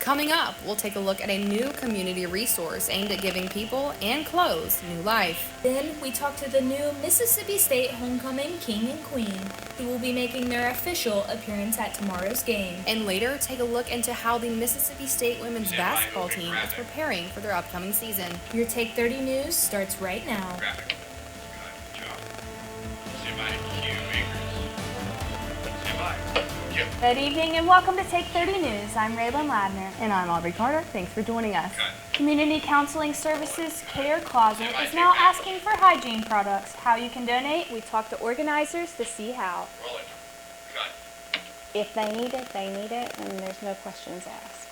Coming up, we'll take a look at a new community resource aimed at giving people and clothes new life. Then we talk to the new Mississippi State homecoming king and queen, who will be making their official appearance at tomorrow's game. And later, take a look into how the Mississippi State women's basketball team is preparing for their upcoming season. Your Take 30 News starts right now. Good evening and welcome to Take 30 News. I'm Raylen, Ladner. And I'm Aubrey. Thanks for joining us. Community Counseling Services Care Closet is now asking for hygiene products. How you can donate, we talked to organizers to see how. If they need it, and there's no questions asked.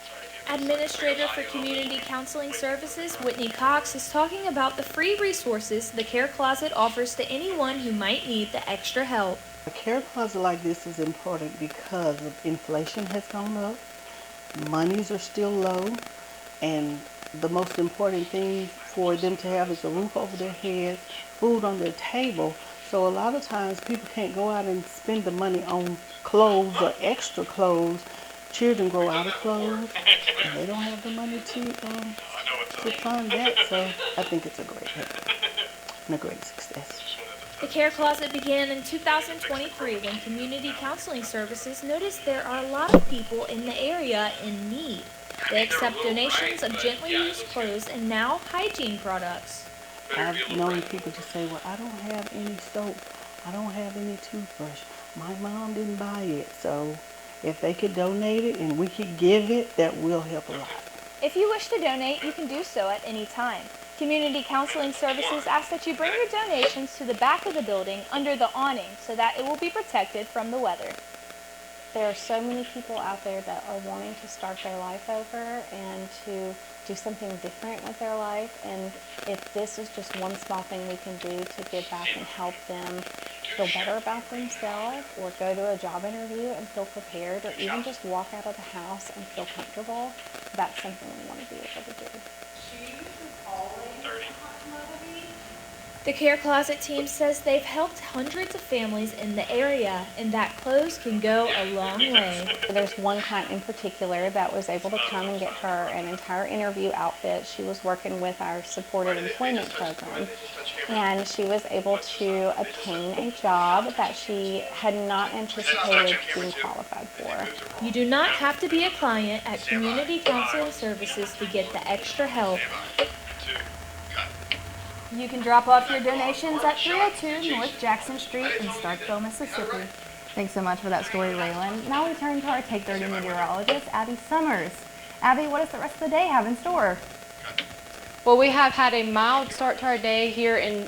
Administrator for Community Counseling Services, Whitney Cox, is talking about the free resources the Care Closet offers to anyone who might need the extra help. A care closet like this is important because of inflation has gone up, monies are still low, and the most important thing for them to have is a roof over their heads, food on their table. So a lot of times people can't go out and spend the money on clothes or extra clothes. Children grow out of clothes, and they don't have the money to fund that. So I think it's a great help and a great success. The Care Closet began in 2023 when Community Counseling Services noticed there are a lot of people in the area in need. They accept donations of gently used clothes and now hygiene products. I've known people to say, well, I don't have any soap, I don't have any toothbrush, my mom didn't buy it, so if they could donate it and we could give it, that will help a lot. If you wish to donate, you can do so at any time. Community Counseling Services asks that you bring your donations to the back of the building under the awning so that it will be protected from the weather. There are so many people out there that are wanting to start their life over and to do something different with their life, and if this is just one small thing we can do to give back and help them feel better about themselves, or go to a job interview and feel prepared, or even just walk out of the house and feel comfortable, that's something we want to be able to do. The Care Closet team says they've helped hundreds of families in the area, and that clothes can go a long way. There's one client in particular that was able to come and get her an entire interview outfit. She was working with our supported employment program, and she was able to obtain a job that she had not anticipated being qualified for. You do not have to be a client at Community Counseling Services to get the extra help. You can drop off your donations at 302 North Jackson Street in Starkville, Mississippi. Thanks so much for that story, Raylen. Now we turn to our Take 30 meteorologist, Abby Summers. Abby, what does the rest of the day have in store? Well, we have had a mild start to our day here in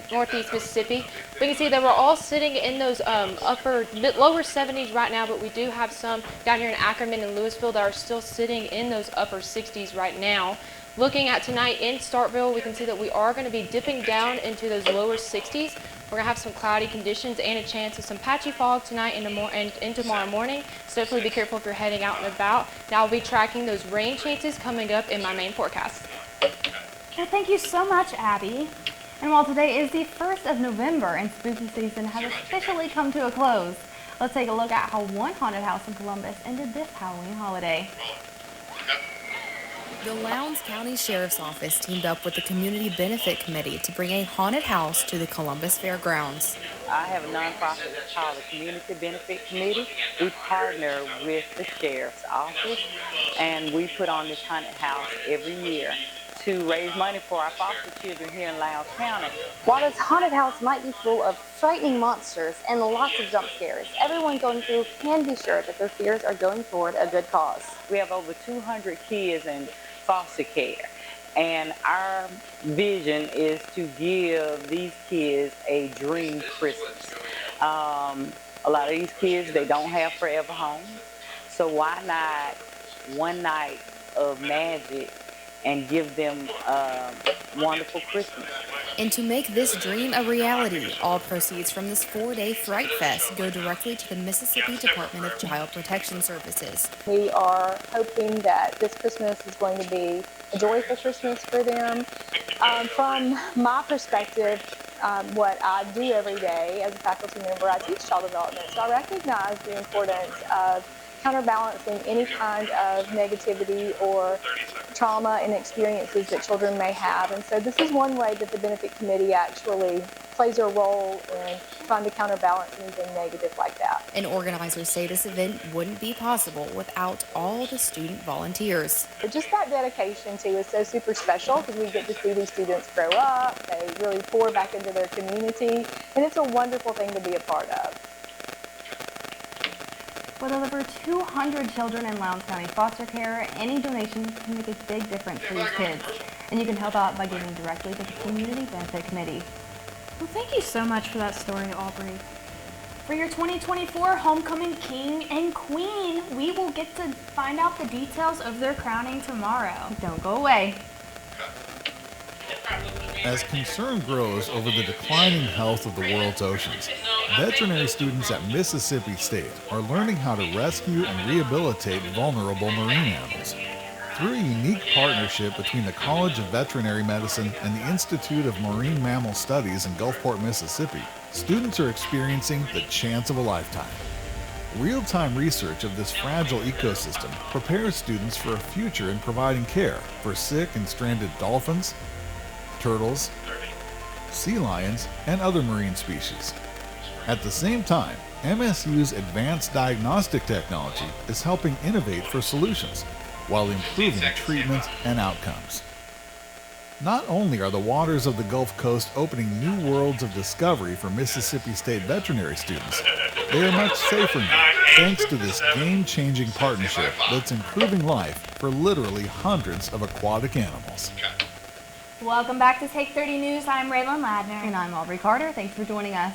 northeast Mississippi. We can see that we're all sitting in those lower 70s right now, but we do have some down here in Ackerman and Louisville that are still sitting in those upper 60s right now. Looking at tonight in Starkville, we can see that we are going to be dipping down into those lower 60s. We're going to have some cloudy conditions and a chance of some patchy fog tonight and tomorrow morning. So definitely be careful if you're heading out and about. Now I'll be tracking those rain chances coming up in my main forecast. Well, thank you so much, Abby. And while today is the 1st of November and spooky season has officially come to a close, let's take a look at how one haunted house in Columbus ended this Halloween holiday. The Lowndes County Sheriff's Office teamed up with the Community Benefit Committee to bring a haunted house to the Columbus Fairgrounds. I have a nonprofit called the Community Benefit Committee. We partner with the Sheriff's Office, and we put on this haunted house every year to raise money for our foster children here in Lowndes County. While this haunted house might be full of frightening monsters and lots of jump scares, everyone going through can be sure that their fears are going toward a good cause. We have over 200 kids in foster care, and our vision is to give these kids a dream Christmas. A lot of these kids, they don't have forever homes, so why not one night of magic and give them a wonderful Christmas. And to make this dream a reality, all proceeds from this 4-day Fright Fest go directly to the Mississippi Department of Child Protection Services. We are hoping that this Christmas is going to be a joyful Christmas for them. From my perspective, what I do every day as a faculty member, I teach child development, so I recognize the importance of counterbalancing any kind of negativity or trauma and experiences that children may have. And so this is one way that the benefit committee actually plays a role in trying to counterbalance anything negative like that. And organizers say this event wouldn't be possible without all the student volunteers. But just that dedication too is so super special because we get to see these students grow up, they really pour back into their community, and it's a wonderful thing to be a part of. With over 200 children in Lowndes County foster care, any donation can make a big difference for these kids. And you can help out by giving directly to the Community Benefit Committee. Well, thank you so much for that story, Aubrey. For your 2024 Homecoming King and Queen, we will get to find out the details of their crowning tomorrow. Don't go away. As concern grows over the declining health of the world's oceans, veterinary students at Mississippi State are learning how to rescue and rehabilitate vulnerable marine animals. Through a unique partnership between the College of Veterinary Medicine and the Institute of Marine Mammal Studies in Gulfport, Mississippi, students are experiencing the chance of a lifetime. Real-time research of this fragile ecosystem prepares students for a future in providing care for sick and stranded dolphins, turtles, sea lions, and other marine species. At the same time, MSU's advanced diagnostic technology is helping innovate for solutions while improving treatment and outcomes. Not only are the waters of the Gulf Coast opening new worlds of discovery for Mississippi State veterinary students, they are much safer now thanks to this game-changing partnership that's improving life for literally hundreds of aquatic animals. Welcome back to Take 30 News. I'm Raylen Ladner. And I'm Aubrey Carter. Thanks for joining us.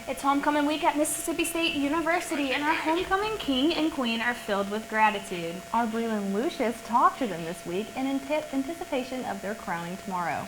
It's homecoming week at Mississippi State University, and our homecoming king and queen are filled with gratitude. Our Breland Lucious talked to them this week in anticipation of their crowning tomorrow.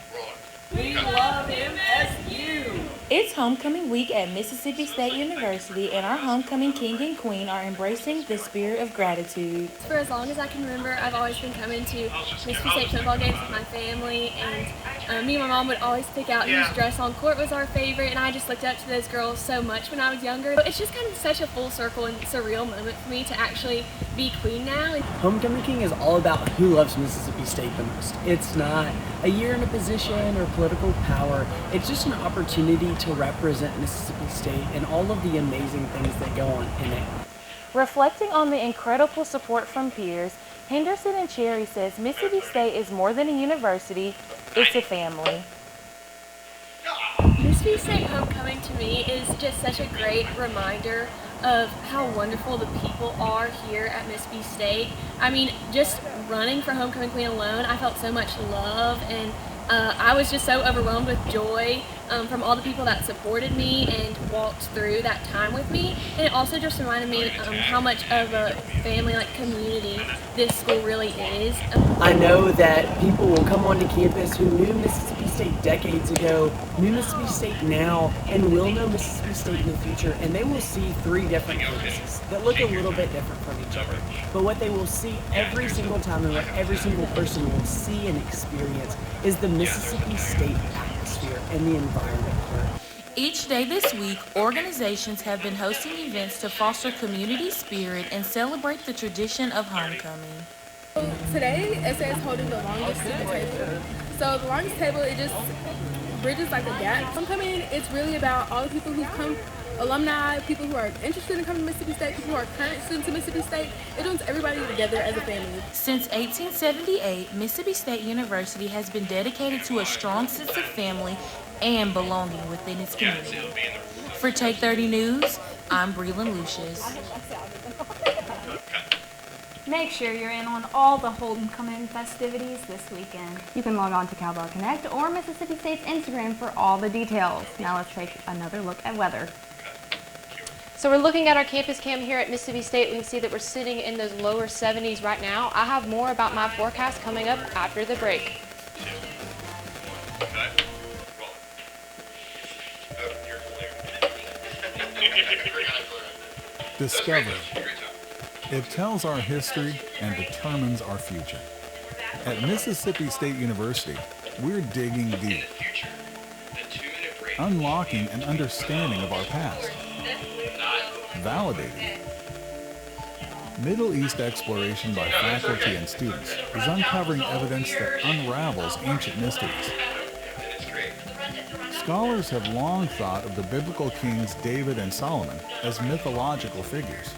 We love MSU! It's homecoming week at Mississippi State University, and our homecoming king and queen are embracing the spirit of gratitude. For as long as I can remember, I've always been coming to Mississippi State football games with my family, and me and my mom would always pick out whose dress on court was our favorite, and I just looked up to those girls so much when I was younger. But it's just kind of such a full circle and surreal moment for me to actually be queen now. Homecoming King is all about who loves Mississippi State the most. It's not a year in a position or political power. It's just an opportunity to represent Mississippi State and all of the amazing things that go on in it. Reflecting on the incredible support from peers, Henderson and Cherry says Mississippi State is more than a university, it's a family. Mississippi State homecoming to me is just such a great reminder of how wonderful the people are here at Mississippi State. I mean, just running for homecoming queen alone, I felt so much love, and I was just so overwhelmed with joy from all the people that supported me and walked through that time with me. And it also just reminded me how much of a family, like community, this school really is. I know that people will come onto campus who knew Mississippi State decades ago, knew Mississippi State now, and will know Mississippi State in the future, and they will see three different campuses that look a little bit different from each other. But what they will see every single time and what every single person will see and experience is the Mississippi State atmosphere and the environment here. Each day this week, organizations have been hosting events to foster community spirit and celebrate the tradition of homecoming. Today, SA is holding the longest student table. So the longest table, it just bridges like a gap. Homecoming, it's really about all the people who've come, alumni, people who are interested in coming to Mississippi State, people who are current students of Mississippi State. It brings everybody together as a family. Since 1878, Mississippi State University has been dedicated to a strong sense of family and belonging within its community. For Take 30 News, I'm Breland Lucious. Make sure you're in on all the homecoming festivities this weekend. You can log on to Cowbell Connect or Mississippi State's Instagram for all the details. Now let's take another look at weather. So we're looking at our campus cam here at Mississippi State. We can see that we're sitting in those lower 70s right now. I have more about my forecast coming up after the break. Discovery. It tells our history and determines our future. At Mississippi State University, we're digging deep, unlocking an understanding of our past, validating, Middle East exploration by faculty and students is uncovering evidence that unravels ancient mysteries. Scholars have long thought of the biblical kings David and Solomon as mythological figures.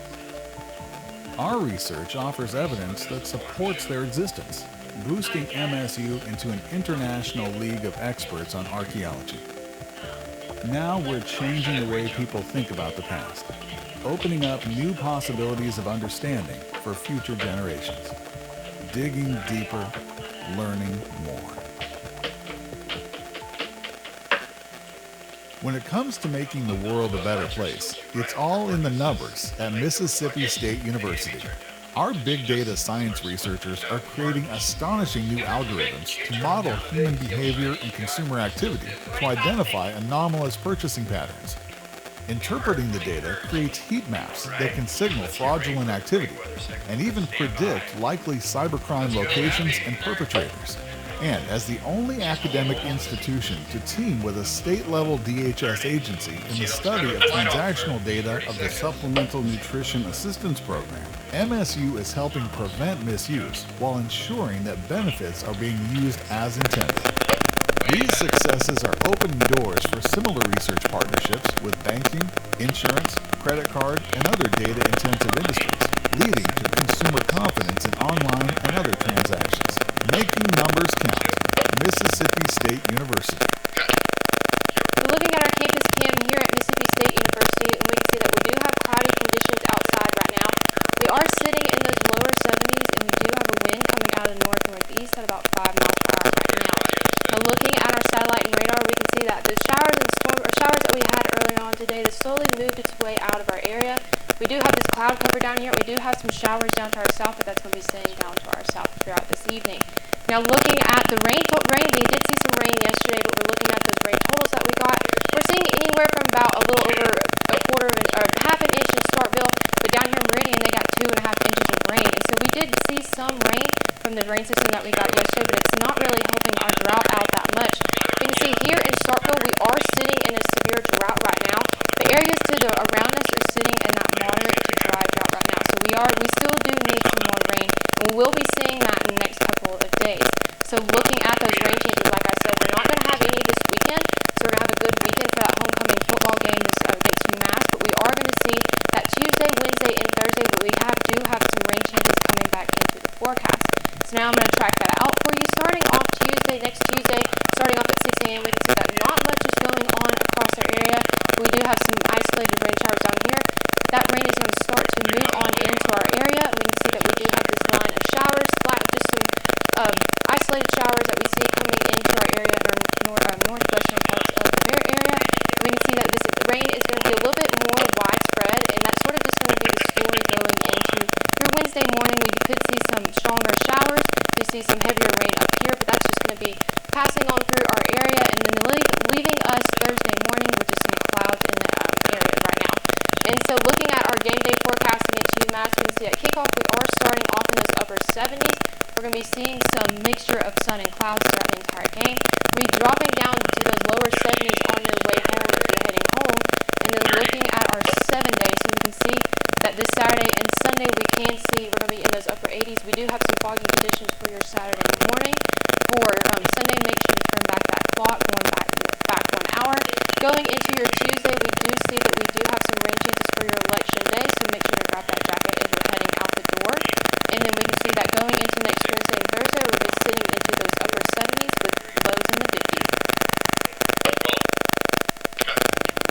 Our research offers evidence that supports their existence, boosting MSU into an international league of experts on archaeology. Now we're changing the way people think about the past, opening up new possibilities of understanding for future generations. Digging deeper, learning more. When it comes to making the world a better place, it's all in the numbers at Mississippi State University. Our big data science researchers are creating astonishing new algorithms to model human behavior and consumer activity to identify anomalous purchasing patterns. Interpreting the data creates heat maps that can signal fraudulent activity and even predict likely cybercrime locations and perpetrators. And as the only academic institution to team with a state-level DHS agency in the study of transactional data of the Supplemental Nutrition Assistance Program, MSU is helping prevent misuse while ensuring that benefits are being used as intended. These successes are opening doors for similar research partnerships with banking, insurance, credit card, and other data-intensive industries, leading to consumer confidence in online and other transactions. Making numbers count. Mississippi State University. We're looking at our campus cam here at Mississippi State University, and we can see that we do have cloudy conditions outside right now. We are sitting in those lower 70s, and we do have a wind coming out of the north-northeast at about 5 miles per hour right now. Now, looking at our satellite and radar, we can see that the showers that we had earlier on today has slowly moved its way out of our area. We do have this cloud cover down here. We do have some showers down to our south, but that's going to be staying down to our south throughout this evening. Now, looking at the rain, we did see some rain yesterday, but we're looking at those rain totals that we got. We're seeing anywhere from about a little over a quarter of an, or half an inch in Starkville, but down here in Meridian, they got 2.5 inches of rain. And so we did see some rain from the rain system that we got yesterday, but it's not really helping our drought out that much. You can see here in Starkville, we are sitting in a severe drought right now. The areas around us are sitting in that moderate to dry drought right now. So we still do need some more rain, and we will be seeing that in the next couple of days. So looking at those rain chances, like I said, we're not going to have any this weekend, so we're going to have a good weekend for that homecoming football game against UMass, but we are going to see that Tuesday, Wednesday, and Thursday, but we do have some rain chances coming back into the forecast. So now I'm going to track that out for you. Starting off next Tuesday, starting off at 6 a.m., we can see that not much is going on across our area. We do have some isolated rain showers down here. That rain is going to start to move on into our area. We can see that we do have this line of showers, just some isolated showers that we see coming into our area in our northwestern parts of their area. And we can see that this rain is going to be a little bit more widespread, and that's sort of just going to be the story going into through Wednesday morning. We could see some stronger showers. We see some heavier rain up here, but that's just going to be passing on through our area and then leaving us Thursday morning with just some clouds in the area right now. And so looking at our game day forecasting into UMass, we can see at kickoff we are starting off in those upper 70s. We're going to be seeing some mixture of sun and clouds throughout the entire game. We'll be dropping down to those lower 70s on your way home if you're heading home. And then looking at our 7 days, so we can see that this Saturday and Sunday we can see we're going to be in those upper 80s. We do have some foggy conditions for your Saturday morning. For Sunday, make sure you turn back that clock, going back 1 hour. Going into your Tuesday, we do see that we do have some rain chances for your election day, so make sure to grab that jacket as you're heading out the door. And then we can see that going into next Wednesday and Thursday, we'll be sitting into those upper 70s with lows in the 50s.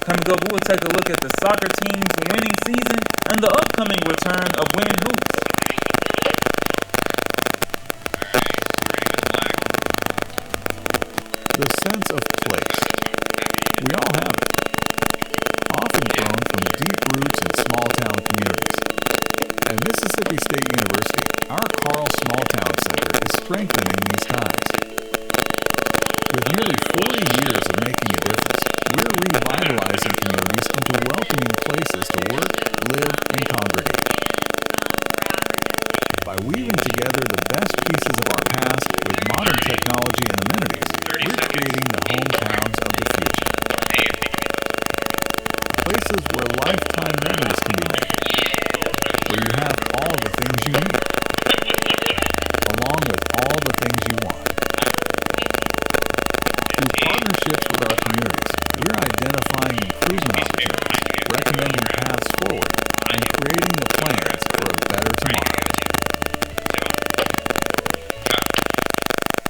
Coming up, we'll take a look at the soccer team's winning season and the upcoming return of winning hoops. The sense of place. We all have it. Often grown from deep roots in small-town communities. At Mississippi State University, our Carl Small Town Center is strengthening these ties. With nearly 40 years of making a difference, we're revitalizing communities into welcoming places to work, live, and congregate.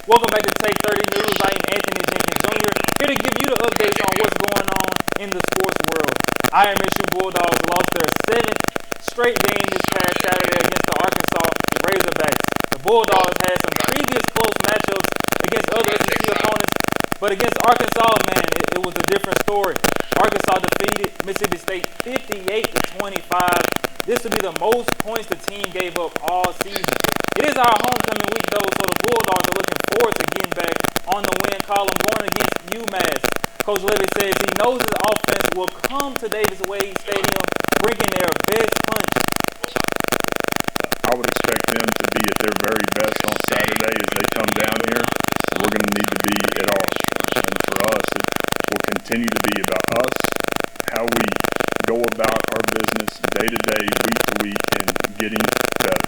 Welcome back to Take 30 News. I am Anthony Jenkins Jr. here to give you the updates on what's going on in the sports world. IMSU Bulldogs lost their 7th straight game this past Saturday against the Arkansas Razorbacks. The Bulldogs had some previous close matchups against other SEC opponents, but against Arkansas, man, it was a different story. Arkansas defeated Mississippi State 58-25. This would be the most points the team gave up all season. It is our homecoming week, though, so the Bulldogs are looking forward to getting back on the win column going against UMass. Coach Levy says he knows his offense will come to Davis Wade Stadium bringing their best punch. I would expect them to be at their very best on Saturday as they come down here. We're going to need to be at ours. And for us, it will continue to be about us, how we go about our business day to day, week to week, and getting better.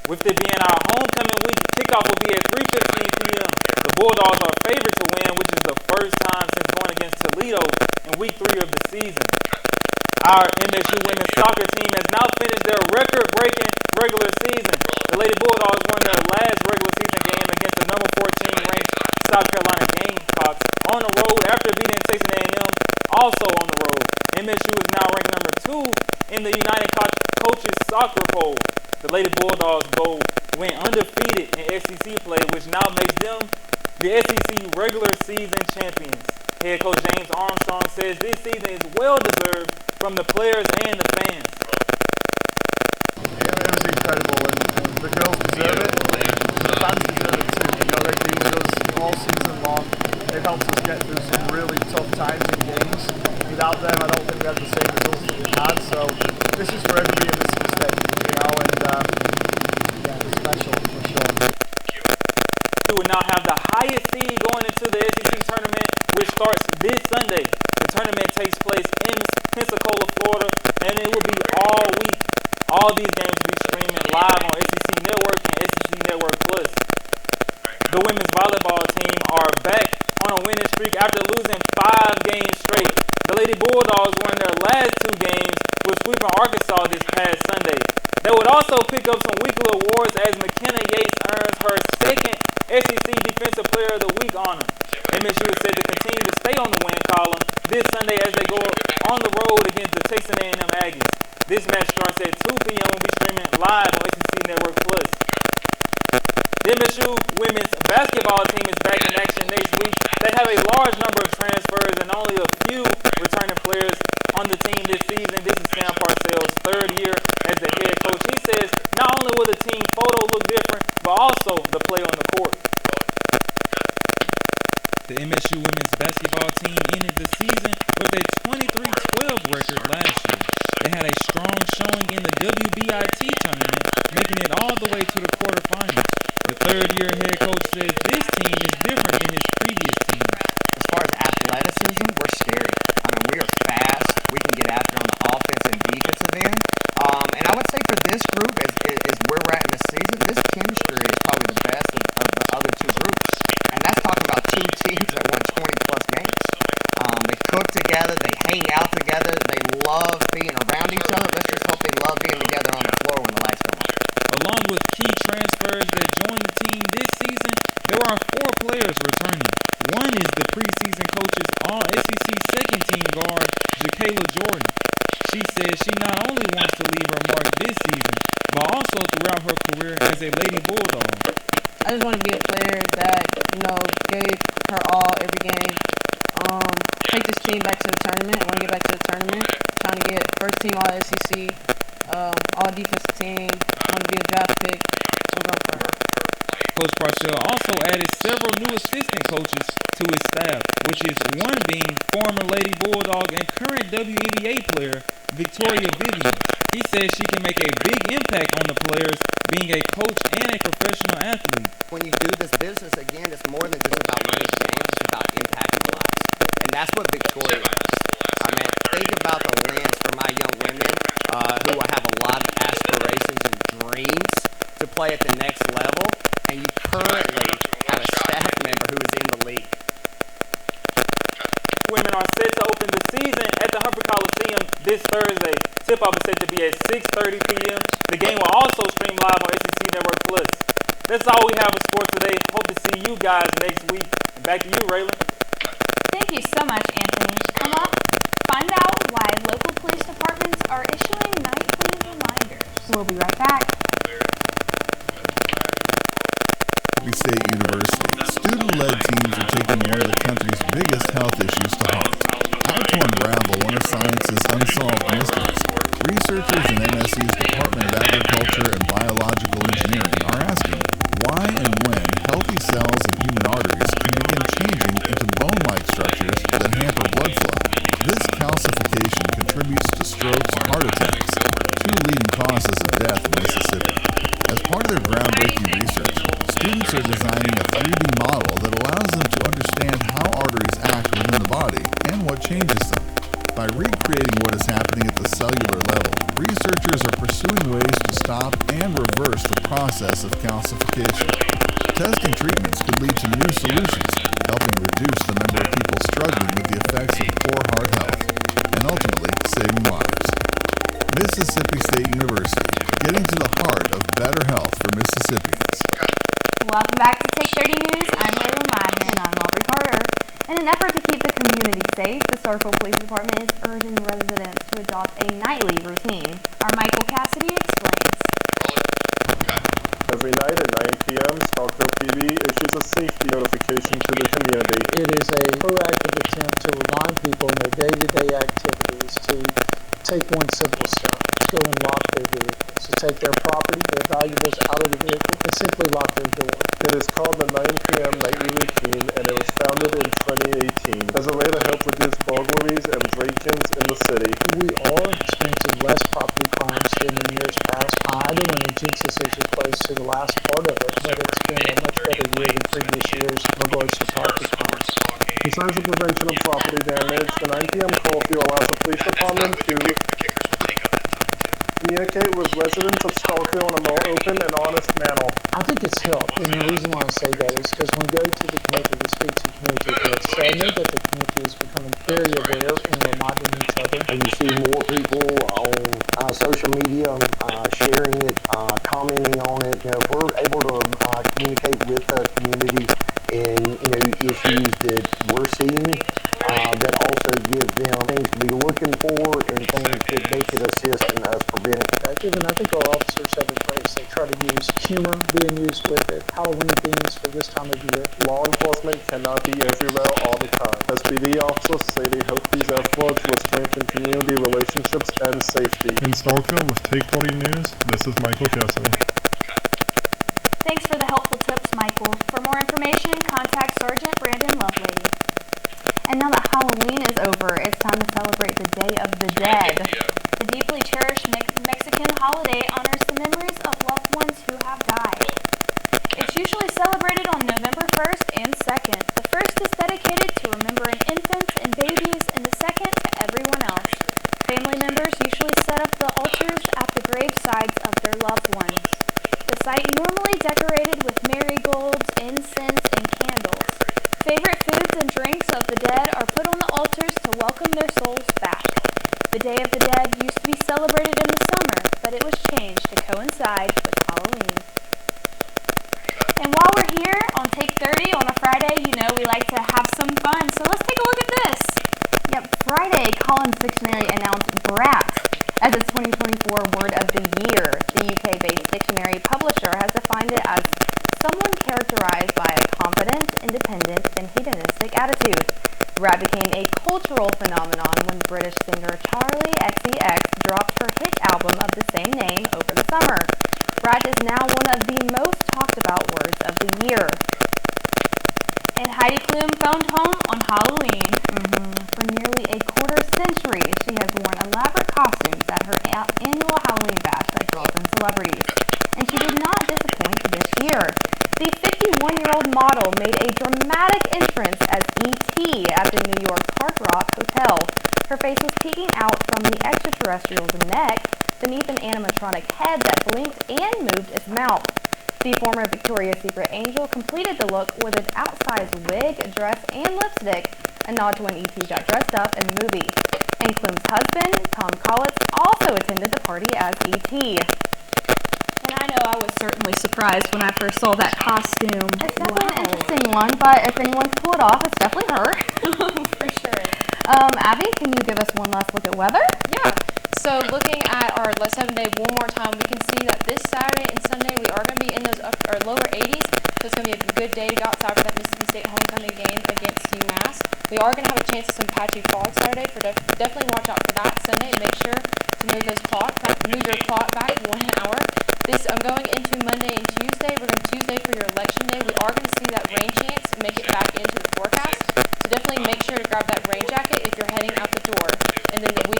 With it being our homecoming week, kickoff will be at 3:15 p.m. The Bulldogs are favored to win, which is the first time since going against Toledo in week 3 of the season. Our MSU women's soccer team has now finished their record-breaking regular season. The Lady Bulldogs won their last regular season game against the number 14 ranked South Carolina Gamecocks on the road after beating Texas A&M also on the road. MSU is now ranked number 2 in the United Coaches Soccer Poll. The Lady Bulldogs went undefeated in SEC play, which now makes them the SEC regular season champions. Head coach James Armstrong says this season is well deserved from the players and the fans. Yeah, it was incredible, and the girls deserve it. The fans deserve it too. You know, they've been with us all season long. They've helped us get through some really tough times in games. Without them, I don't think we had the same results that we had. So this is for everybody in Mississippi State, you know, and yeah, it's special for sure. We will now have the highest seed going into the SEC tournament, which starts this Sunday. The tournament takes place in Pensacola, Florida, and it will be all week. All these games will be streaming live on SEC Network and SEC Network Plus. The women's volleyball team are back on a winning streak after losing 5 games straight. The Lady Bulldogs won their last 2 games with sweeping Arkansas this past Sunday. They would also pick up some weekly awards as McKenna Yates earns her 2nd SEC Defensive Player of the Week honor. MSU is said to continue to stay on the win column this Sunday as they go on the road against the Texas A&M Aggies. This match starts at 2 p.m. and will be streaming live on SEC Network Plus. The MSU women's basketball team is back in action next week. They have a large number of transfers and only a few returning players on the team this season. This is Sam Parcells' 3rd year as the head coach. He says not only will the team photo look different, but also the play on the court. The MSU women's basketball team ended the season with a 23-12 record last year. They had a strong showing in the WBIT tournament, making it all the way to the quarterfinals. The 3rd-year head coach says this team is different than his previous team. As far as athleticism, we're scary. I mean, we are fast. We can get after on the offense and defensive end. And I would say for this group, is where we're at in the season, this chemistry is probably the best of the other 2 groups. And that's talking about 2 teams that won 20-plus games. They cook together. They hang out together. They love being around each other. Let's just hope they love being together on the floor when the lights come on. Along with key transfers that joined the team this season, there are 4 players returning. One is the preseason coach's All-SEC second-team guard, Jacayla Jordan. She says she not only wants to leave her mark this season, but also throughout her career as a Lady Bulldog. I just want to be a player that, you know, gave her all every game. Take this team back to the tournament. I want to get back to the tournament. Trying to get first team All-SEC, all-defensive team. I want to be a draft pick. I'm going for her. Coach Parcells also added several new assistant coaches to his staff, which is one being former Lady Bulldog and current WNBA player, Victoria Vivian. He says she can make a big impact on the players, being a coach and a professional athlete. When you do this business, again, it's more than just about winning games. It's about impacting lives. And that's what Victoria does. I mean, think about the lens for my young women who have a lot of aspirations and dreams to play at the next level, and you currently have a staff member who is in the league. Women are set to open the season at the Humphrey Coliseum this Thursday. Tip-off is set to be at 6:30 p.m. The game will also stream live on SEC Network Plus. That's all we have for sports today. Hope to see you guys next week. And back to you, Raylen. Thank you so much, Anthony. Come up, find out why local police departments are issuing nightly reminders. We'll be right back. Mississippi State University, student-led teams are taking one of the country's biggest health issues to heart. How to unravel one of science's unsolved mysteries. Researchers in MSU's Department of Agriculture and Biological Engineering are asking why and when healthy cells in human arteries can begin changing into bone-like structures that hamper blood flow. This calcification contributes to strokes and heart attacks, two leading causes of death in Mississippi. As part of their groundbreaking research, students are designing a 3D model that allows them to understand how arteries act within the body and what changes them. By recreating what is happening at the cellular level, researchers are pursuing ways to stop and reverse the process of calcification. Testing treatments could lead to new solutions, helping reduce the number of people struggling with the effects of poor heart health, and ultimately saving lives. Mississippi State University, getting to the heart of better health for Mississippians. Welcome back to Take 30 News. I'm Raylen Ladner. And I'm Aubrey Carter. In an effort to keep the community safe, the Starkville Police Department is urging residents to adopt a nightly routine. Our Michael Cassidy explains. Every night at 9 p.m., Starkville PD issues a safety notification to the community. It is a proactive attempt to remind people in their day-to-day activities to take one simple step, go and lock their vehicles, to take their property, their valuables out of the vehicle, and simply lock their door. It is called the 9 p.m. nightly routine, and it was founded in 2018 as a way to help reduce burglaries and break-ins in the city. We are experiencing less property crimes than in years past. I don't know if Jenkins is close to the last part of it, but it's been a much better year than previous years in regards to property crimes. Besides the prevention of property damage, the 9 p.m. curfew allows the police department to communicate with residents of Starkville in a more open and honest manner. I think it's helped, and the reason why I say that is because when we go to the community, we speak to community events. So I know that the community is becoming very aware and reminding each other. And you see more people on social media sharing it, commenting on it. You know, if we're able to communicate with the community in issues that we're seeing, that also give them things to be looking for and things that they could assist in us preventing. And I think our officers have embraced. They try to use humor being used with it, Halloween themes for this time of year. Law enforcement cannot be everywhere all the time. SPD officers say they hope these efforts will strengthen community relationships and safety. In Starkville with Take 30 News, this is Michael Cassidy. Thanks for the helpful tips, Michael. For more information, contact Sergeant Brandon Lovelady. And now that Halloween is over, it's time to celebrate the Day of the Dead. The deeply cherished Mexican holiday honors the memories of loved ones who have died. It's usually celebrated on November 1st and 2nd. The first is dedicated to remembering infants and babies, and the second to everyone else. Family members usually set up the altars at the gravesides of their loved ones. The site normally decorated with marigolds, incense, and candles. Favorite foods and drinks of the dead are put on the altars to welcome their souls back. The Day of the Dead used to be celebrated in the summer, but it was changed to coincide with Halloween. And while we're here on Take 30 on a Friday, you know we like to have some fun, so let's take a look at this. Yep, Friday, Collins Dictionary announced brat as its 2024 Word of the Year. The UK-based dictionary publisher has defined it as someone characterized by a confident, independent, and hedonistic attitude. Brat became a cultural phenomenon when British singer Charlie XCX dropped her hit album of the same name over the summer. Brat is now one of the most talked about words of the year. And Heidi Klum phoned home on Halloween. For nearly a quarter century, she has worn elaborate costumes at her annual Halloween bash that draws in celebrities. And she did not disappoint this year. The 51-year-old model made a dramatic entrance as E.T. at the New York Hard Rock Hotel. Her face was peeking out from the extraterrestrial's neck beneath an animatronic head that blinked and moved its mouth. The former Victoria's Secret angel completed the look with an outsized wig, dress, and lipstick, a nod to when E.T. got dressed up in the movie. And Klum's husband, Tom Collins, also attended the party as E.T. And I know I was certainly surprised when I first saw that costume. It's definitely an interesting one, but if anyone's pull it off, it's definitely her. For sure. Abby, can you give us one last look at weather? Yeah. So looking at our 7-day one more time, we can see that this Saturday and Sunday we are going to be in those lower 80s. So it's going to be a good day to go outside for that Mississippi State homecoming game against UMass. We are going to have a chance of some patchy fog Saturday. Definitely watch out for that Sunday and make sure to move your clock back 1 hour. I'm going into Monday and Tuesday. We're going to Tuesday for your election day. We are going to see that rain chance and make it back into the forecast. So definitely make sure to grab that rain jacket if you're heading out the door. And then we'll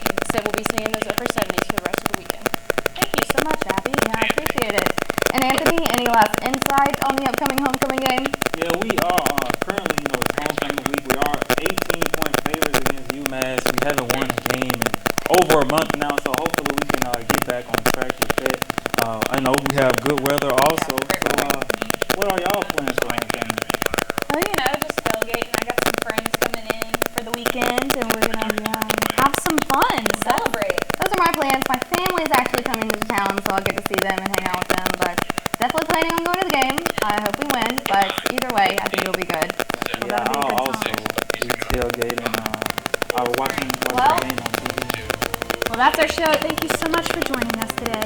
be seeing those upper 70s for the rest of the weekend. Thank you so much, Abby. Yeah, I appreciate it. And Anthony, any last insights on the upcoming homecoming game? Yeah, we are currently, it's homecoming week. We are 18-point favorites against UMass. We haven't won a game in over a month now, so hopefully we can get back on track with that. I know we have good weather also. So, what are y'all plans for homecoming? Well, just tailgating. I got some friends coming in for the weekend, and we're gonna have some fun, celebrate. Those are my plans. My family's actually coming into town, so I'll get to see them and hang out with them. But definitely planning on going to the game. I hope we win, but either way, I think it'll be good. Yeah, I'll also be tailgating. I'll watching the game on TV. Well, that's our show. Thank you so much for joining us today.